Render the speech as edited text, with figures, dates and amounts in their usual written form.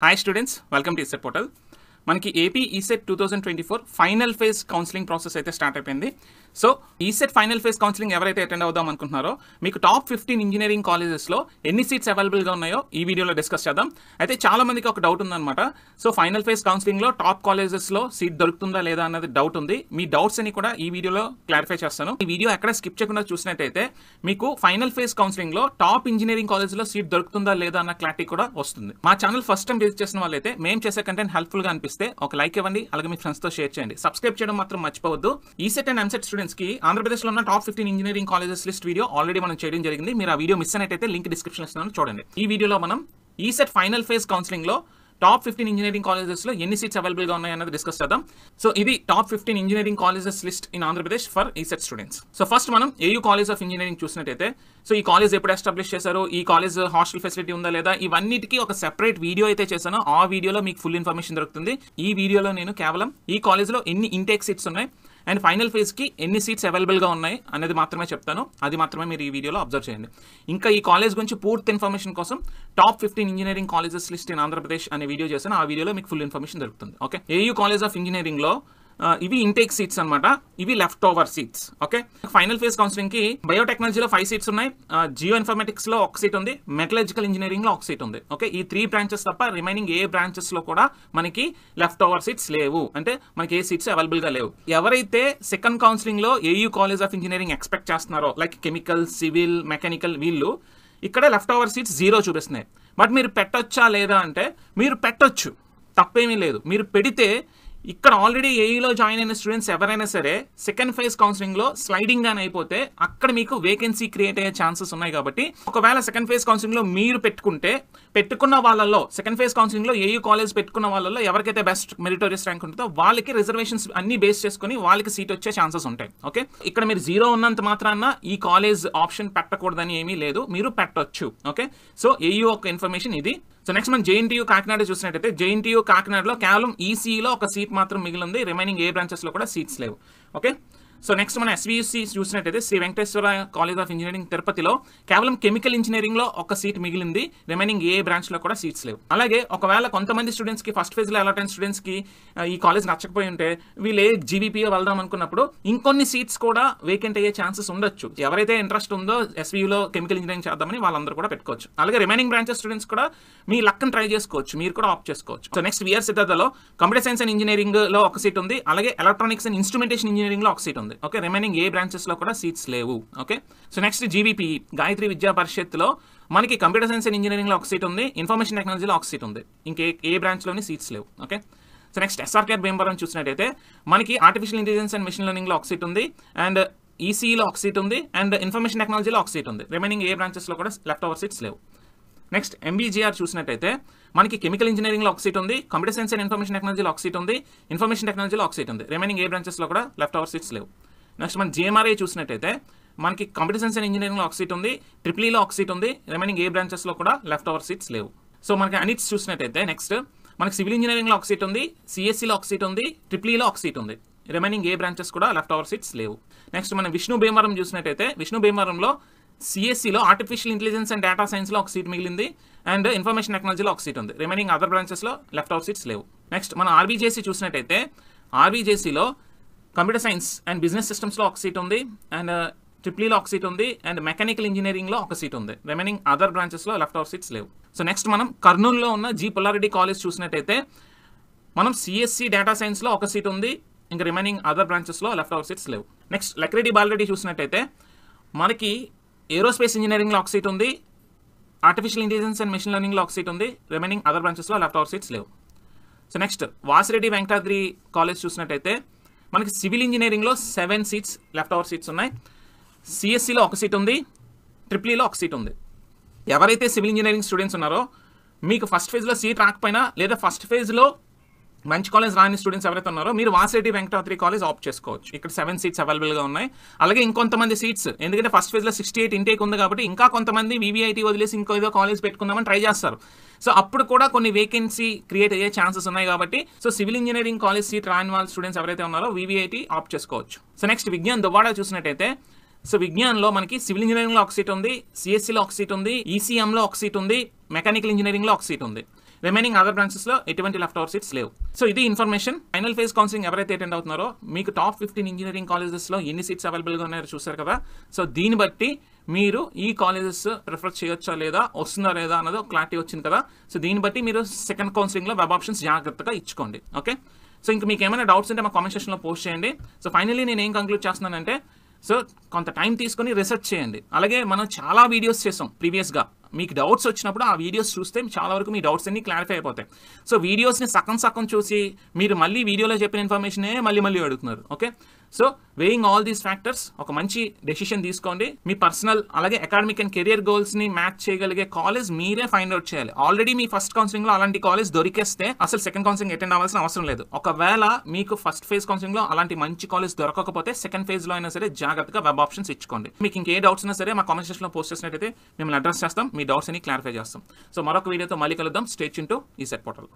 Hi students, welcome to ESET portal. మనకి AP ECET 2024 final phase counselling process అయితే start అయిపోయింది. So ECET final phase counselling ఎవరైతే attend అవుదాం అనుకుంటున్నారో మీకు టాప్ 15 ఇంజనీరింగ్ కాలేజెస్లో ఎన్ని సీట్స్ అవైలబుల్గా ఉన్నాయో ఈ వీడియోలో డిస్కస్ చేద్దాం. అయితే చాలా మందికి ఒక డౌట్ ఉందన్నమాట. సో ఫైనల్ ఫేజ్ కౌన్సిలింగ్లో టాప్ కాలేజెస్లో సీట్ దొరుకుతుందా లేదా అన్నది డౌట్ ఉంది. మీ డౌట్స్ అని కూడా ఈ వీడియోలో క్లారిఫై చేస్తాను. ఈ వీడియో ఎక్కడ స్కిప్ చేయకుండా చూసినట్టయితే మీకు ఫైనల్ ఫేజ్ కౌన్సిలింగ్లో టాప్ ఇంజనీరింగ్ కాలేజ్లో సీట్ దొరుకుతుందా లేదా అన్న క్లారిటీ కూడా వస్తుంది. మా ఛానల్ ఫస్ట్ టైం విజిట్ చేసిన వాళ్ళైతే మేము చేసే కంటెంట్ హెల్ప్ఫుల్గా అనిపిస్తే ఒక లైక్ ఇవ్వండి, అలాగే మీ ఫ్రెండ్స్ తో షేర్ చేయండి. సబ్స్క్రైబ్ చేయడం మాత్రం మర్చిపోవద్దు. ఈసెట్ అండ్ ఎంసెట్ స్టూడెంట్స్ కి ఆంధ్రప్రదేశ్ లో ఉన్న top 15 engineering colleges list video already మనం చేయడం జరిగింది. మీరు ఆ వీడియో మిస్ అయినట్టయితే లింక్ డిస్క్రిప్షన్ ఇస్తున్నాను, చూడండి. ఈ వీడియోలో మనం ఈసెట్ ఫైనల్ ఫేజ్ కౌన్సిలింగ్ లో టాప్ 15 ఇంజనీరింగ్ కాలేజెస్ లో ఎన్ని సీట్స్ అవైలబుల్ గా ఉన్నాయన్నది డిస్కస్ చేద్దాం. సో ఇది top 15 engineering colleges list in Andhra Pradesh for ECET students. So first మనం ఏయూ కాలేజ్ ఆఫ్ ఇంజనీరింగ్ చూసినట్టయితే, సో ఈ కాలేజ్ ఎప్పుడు ఎస్టాబ్లిష్ చేశారు, ఈ కాలేజ్ హాస్టల్ ఫెసిలిటీ ఉందా లేదా, ఇవన్నిటికీ ఒక సెపరేట్ వీడియో అయితే చేశాను. ఆ వీడియోలో మీకు ఫుల్ ఇన్ఫర్మేషన్ దొరుకుతుంది. ఈ వీడియోలో నేను కేవలం ఈ కాలేజ్ లో ఎన్ని ఇంటేక్ సీట్స్ ఉన్నాయి అండ్ ఫైనల్ ఫేజ్ కి ఎన్ని సీట్స్ అవైలబుల్ గా ఉన్నాయి అనేది మాత్రమే చెప్తాను. అది మాత్రమే మీరు ఈ వీడియోలో అబ్జర్వ్ చేయండి. ఇంకా ఈ కాలేజ్ గురించి పూర్తి ఇన్ఫర్మేషన్ కోసం top 15 engineering colleges list in Andhra Pradesh అనే వీడియో చేశాను. ఆ వీడియోలో మీకు ఫుల్ ఇన్ఫర్మేషన్ దొరుకుతుంది. Okay, AU college of engineering లో ఇవి ఇంటేక్ సీట్స్ అనమాట, ఇవి left over seats. Okay, final phase counselling కి బయోటెక్నాలజీలో 5 సీట్స్ ఉన్నాయి, జియో ఇన్ఫర్మేటిక్స్ లో 1 సీట్ ఉంది, మెటలర్జికల్ ఇంజనీరింగ్ లో 1 సీట్ ఉంది. ఓకే, ఈ 3 బ్రాంచెస్ తప్ప రిమైనింగ్ ఏ బ్రాంచెస్ లో కూడా మనకి లెఫ్ట్ ఓవర్ సీట్స్ లేవు, అంటే మనకి ఏ సీట్స్ అవైలబుల్ గా లేవు. ఎవరైతే సెకండ్ కౌన్సిలింగ్ లో AU college of engineering expect చేస్తున్నారో, లైక్ కెమికల్, సివిల్, మెకానికల్, వీళ్ళు ఇక్కడ లెఫ్ట్ ఓవర్ సీట్స్ 0 చూపిస్తున్నాయి. బట్ మీరు పెట్టొచ్చా లేదా అంటే మీరు పెట్టొచ్చు, తప్పేమీ లేదు. మీరు పెడితే ఇక్కడ ఆల్రెడీ ఏఈలో జాయిన్ అయిన స్టూడెంట్స్ ఎవరైనా సరే సెకండ్ ఫేజ్ కౌన్సిలింగ్ లో స్లైడింగ్ గాని అయిపోతే అక్కడ మీకు వేకెన్సీ క్రియేట్ అయ్యే ఛాన్సెస్ ఉన్నాయి. కాబట్టి ఒకవేళ సెకండ్ ఫేజ్ కౌన్సిలింగ్ లో మీరు పెట్టుకున్న వాళ్ళలో, సెకండ్ ఫేజ్ కౌన్సిలింగ్ లో ఏయూ కాలేజ్ పెట్టుకున్న వాళ్ళలో ఎవరికైతే బెస్ట్ మెరిటోరియస్ ర్యాంక్ ఉంటుందో వాళ్ళకి రిజర్వేషన్స్ అన్ని బేస్ చేసుకుని వాళ్ళకి సీట్ వచ్చే ఛాన్సెస్ ఉంటాయి. ఓకే, ఇక్కడ మీరు 0 ఉన్నంత మాత్రాన ఈ కాలేజ్ ఆప్షన్ పెట్టకూడదని ఏమీ లేదు, మీరు పెట్టొచ్చు. ఓకే, సో ఏయూ ఒక ఇన్ఫర్మేషన్ ఇది. సో నెక్స్ట్ మనం జేఎన్టీయూ కాకినాడ చూసినట్టయితే, జేఎన్టీయూ కాకినాడలో కేవలం ఈసీఈలో 1 సీట్ మాత్రం మిగిలింది, రిమైనింగ్ ఏ బ్రాంచెస్ లో కూడా సీట్స్ లేవు. ఓకే, సో నెక్స్ట్ మన ఎస్వీయూసీ చూసినట్టయితే Shri Venkateswara college of engineering తిరుపతిలో కేవలం కెమికల్ ఇంజనీరింగ్ లో 1 సీట్ మిగిలింది, రిమైనింగ్ ఏ బ్రాంచ్ లో కూడా సీట్స్ లేవు. అలాగే ఒకవేళ కొంతమంది స్టూడెంట్స్ కి ఫస్ట్ ఫేజ్ లో అలాట్ అయిన స్టూడెంట్స్ కి ఈ కాలేజ్ నచ్చకపోయి ఉంటే వీళ్ళు ఏ జీబీపీఓ వెళ్దాం అనుకున్నప్పుడు ఇంకొన్ని సీట్స్ కూడా వేకెంట్ అయ్యే ఛాన్సెస్ ఉండొచ్చు. ఎవరైతే ఇంట్రెస్ట్ ఉందో ఎస్వీయూలో కెమికల్ ఇంజనీరింగ్ చేద్దామని వాళ్ళందరూ కూడా పెట్టుకోవచ్చు. అలాగే రిమైనింగ్ బ్రాంచెస్ స్టూడెంట్స్ కూడా మీ లక్ని ట్రై చేసుకోవచ్చు, మీరు కూడా ఆప్ట్ చేసుకోవచ్చు. సో నెక్స్ట్ విఆర్ సిద్ధార్థలో కంప్యూటర్ సైన్స్ అండ్ ఇంజనీరింగ్ లో 1 సీట్ ఉంది, అలాగే ఎలక్ట్రానిక్స్ అండ్ ఇన్స్ట్రుమెంటేషన్ ఇంజనీరింగ్ లో 1 సీట్ ఉంది. ఓకే, రిమైనింగ్ ఏ బ్రాంచెస్ లో కూడా సీట్స్ లేవు. Okay, so next GVP Gayatri విద్యా పరిషత్ లో మనకి కంప్యూటర్ సైన్స్ అండ్ ఇంజనీరింగ్ లో 1 సీట్ ఉంది, ఇన్ఫర్మేషన్ టెక్నాలజీలో 1 సీట్ ఉంది, ఏ బ్రాంచ్ లోని సీట్స్ లేవు. Okay, so next SRKR Bhimavaram చూసినట్టయితే మనకి artificial intelligence and machine learning లో 1 సీట్ ఉంది, అండ్ ఈసీఈలో 1 సీట్ ఉంది, అండ్ ఇన్ఫర్మేషన్ టెక్నాలజీలో 1 సీట్ ఉంది, రిమైనింగ్ ఏ బ్రాంచెస్ లో కూడా లెఫ్ట్ ఓవర్ సీట్స్ లేవు. నెక్స్ట్ ఎంబీజీఆర్ చూసినట్టయితే మనకి కెమికల్ ఇంజనీరింగ్ లో 1 సీట్ ఉంది, కంప్యూటర్ సైన్స్ అండ్ ఇన్ఫర్మేషన్ టెక్నాలజీలో 1 సీట్ ఉంది, ఇన్ఫర్మేషన్ టెక్నాలజీలో 1 సీట్ ఉంది, రిమైనింగ్ ఏ బ్రాంచెస్ లో కూడా లెఫ్ట్ ఓవర్ సీట్స్ లేవు. నెక్స్ట్ మన జిఎంఆర్ఐ చూసినట్టయితే మనకి కంప్యూటర్ సైన్స్ అండ్ ఇంజనీరింగ్ లో 1 సీట్ ఉంది, ట్రిపుల్ఈలో 1 సీట్ ఉంది, రిమైనింగ్ ఏ బ్రాంచెస్ లో కూడా లెఫ్ట్ ఓవర్ సీట్స్ లేవు. సో మనకి అనిట్స్ చూసినట్టయితే నెక్స్ట్ మనకి సివిల్ ఇంజనీరింగ్ లో 1 సీట్ ఉంది, సిఎస్సిలో 1 సీట్ ఉంది, ట్రిపుల్ఈలో 1 సీట్ ఉంది, రిమైనింగ్ ఏ బ్రాంచెస్ కూడా లెఫ్ట్ ఓవర్ సీట్స్ లేవు. నెక్స్ట్ మనం విష్ణు భీమవరం చూసినట్టయితే విష్ణు భీమవరంలో సిఎస్సిలో artificial intelligence and data science లో 1 సీట్ మిగిలింది, అండ్ ఇన్ఫర్మేషన్ టెక్నాలజీలో 1 సీట్ ఉంది, రిమైనింగ్ అదర్ బ్రాంచెస్ లో లెఫ్ట్ ఓవర్ సీట్స్ లేవు. నెక్స్ట్ మనం ఆర్బీజేసీ చూసినట్టయితే ఆర్బీజేసీలో computer science and business systems లో 1 సీట్ ఉంది, అండ్ ట్రిపుల్ఈలో 1 సీట్ ఉంది, అండ్ మెకానికల్ ఇంజనీరింగ్ లో 1 సీట్ ఉంది, రిమైనింగ్ అదర్ బ్రాంచెస్ లో లెఫ్ట్ ఓవర్ సీట్స్ లేవు. సో నెక్స్ట్ మనం కర్నూలులో ఉన్న జీ పుల్లారెడ్డి కాలేజ్ చూసినట్టయితే మనం సిఎస్సి డేటా సైన్స్ లో 1 సీట్ ఉంది, ఇంకా రిమైనింగ్ అదర్ బ్రాంచెస్ లో లెఫ్ట్ ఓవర్ సీట్స్ లేవు. నెక్స్ట్ లక్రెడ్డి బాలరెడ్డి చూసినట్టయితే మనకి ఏరోస్పేస్ ఇంజనీరింగ్ లో 1 సీట్ ఉంది, artificial intelligence and machine learning లో 1 సీట్ ఉంది, రిమైనింగ్ అదర్ బ్రాంచెస్ లో లెఫ్ట్ ఓవర్ సీట్స్ లేవు. So next Vasireddy Venkatadri college చూసినట్టయితే మనకి సివిల్ ఇంజనీరింగ్ లో 7 సీట్స్ లెఫ్ట్ ఓవర్ సీట్స్ ఉన్నాయి, సిఎస్సిలో 1 సీట్ ఉంది, ట్రిపుల్ఈలో 1 సీట్ ఉంది. ఎవరైతే సివిల్ ఇంజనీరింగ్ స్టూడెంట్స్ ఉన్నారో మీకు ఫస్ట్ ఫేజ్లో సీట్ రాకపోయినా లేదా ఫస్ట్ ఫేజ్లో మంచి కాలేజ్ రాని స్టూడెంట్స్ ఎవరైతే ఉన్నారో మీరు వాసిరెడ్డి వెంకటాద్రి కాలేజ్ ఆప్ట్ చేసుకోవచ్చు. ఇక్కడ 7 సీట్స్ అవైలబుల్గా ఉన్నాయి. అలాగే ఇంకొంతమంది సీట్స్, ఎందుకంటే ఫస్ట్ ఫేజ్లో 68 ఇంటేక్ ఉంది కాబట్టి ఇంకా కొంతమంది వివిఐటీ వదిలేసి ఇంకో ఏదో కాలేజ్ పెట్టుకుందామని ట్రై చేస్తారు. సో అప్పుడు కూడా కొన్ని వేకెన్సీ క్రియేట్ అయ్యే ఛాన్సెస్ ఉన్నాయి కాబట్టి so civil engineering college seat రాని వాళ్ళ స్టూడెంట్స్ ఎవరైతే ఉన్నారో వివిఐటీ ఆప్ట్ చేసుకోవచ్చు. సో నెక్స్ట్ విజ్ఞాన్ దువ్వాడ చూసినట్టయితే సో విజ్ఞాన్లో మనకి సివిల్ ఇంజనీరింగ్లో 1 సీట్ ఉంది, సిఎస్సిలో 1 సీట్ ఉంది, ఈసీఎంలో 1 సీట్ ఉంది, మెకానికల్ ఇంజనీరింగ్లో 1 సీట్ ఉంది. రిమైనింగ్ అదర్ బ్రాంచెస్ లో ఎటువంటి లెఫ్ట్ ఓవర్ సీట్స్ లేవు. సో ఇది ఇన్ఫర్మేషన్. ఫైనల్ ఫేజ్ కౌన్సిలింగ్ ఎవరైతే అటెండ్ అవుతున్నారో మీకు టాప్ 15 ఇంజనీరింగ్ కాలేజెస్ లో ఎన్ని సీట్స్ అవైలబుల్ గా ఉన్నాయో చూసారు కదా. సో దీన్ని బట్టి మీరు ఈ కాలేజెస్ ప్రిఫర్ చేయొచ్చా లేదా, వస్తుందా లేదా అన్నది క్లారిటీ వచ్చింది కదా. సో దీన్ని బట్టి మీరు సెకండ్ కౌన్సిలింగ్ లో వెబ్ ఆప్షన్స్ జాగ్రత్తగా ఇచ్చుకోండి. ఓకే, సో ఇంకా మీకు ఏమైనా డౌట్స్ ఉంటే మా కామెంట్ సెక్షన్ లో పోస్ట్ చేయండి. సో ఫైనల్లీ నేను ఏం కంక్లూడ్ చేస్తున్నానంటే, సో కొంత టైం తీసుకొని రీసెర్చ్ చేయండి. అలాగే మనం చాలా వీడియోస్ చేసాం ప్రీవియస్గా. మీకు డౌట్స్ వచ్చినప్పుడు ఆ వీడియోస్ చూస్తే చాలా వరకు మీ డౌట్స్ అన్ని క్లారిఫై అయిపోతాయి. సో వీడియోస్ని సగం చూసి మీరు మళ్ళీ వీడియోలో చెప్పిన ఇన్ఫర్మేషనే మళ్ళీ అడుగుతున్నారు. Okay, so weighing all these factors ఒక మంచి డెసిషన్ తీసుకోండి. మీ పర్సనల్ అలాగే అకాడమిక్ అండ్ కెరియర్ గోల్స్ని మ్యాచ్ చేయగలిగే కాలేజ్ మీరే ఫైండ్ అవుట్ చేయాలి. ఆల్రెడీ మీ ఫస్ట్ కౌన్సిలింగ్లో అలాంటి కాలేజ్ దొరికేస్తే అసలు సెకండ్ కౌన్సిలింగ్ అటెండ్ అవ్వాల్సిన అవసరం లేదు. ఒకవేళ మీకు ఫస్ట్ ఫేజ్ కౌన్సిలింగ్లో అలాంటి మంచి కాలేజ్ దొరకకపోతే సెకండ్ ఫేజ్లో అయినా సరే జాగ్రత్తగా వెబ్ ఆప్షన్స్ ఇచ్చుకోండి. మీకు ఇంకే డౌట్స్ ఉన్నా సరే మా కామెంట్ సెక్షన్లో పోస్ట్ చేసినట్టయితే మిమ్మల్ని అడ్రస్ చేస్తాం, మీ డౌట్స్ అన్ని క్లారిఫై చేస్తాం. సో మరొక వీడియోతో మళ్ళీ కలుద్దాం. Stay tune to ECET portal.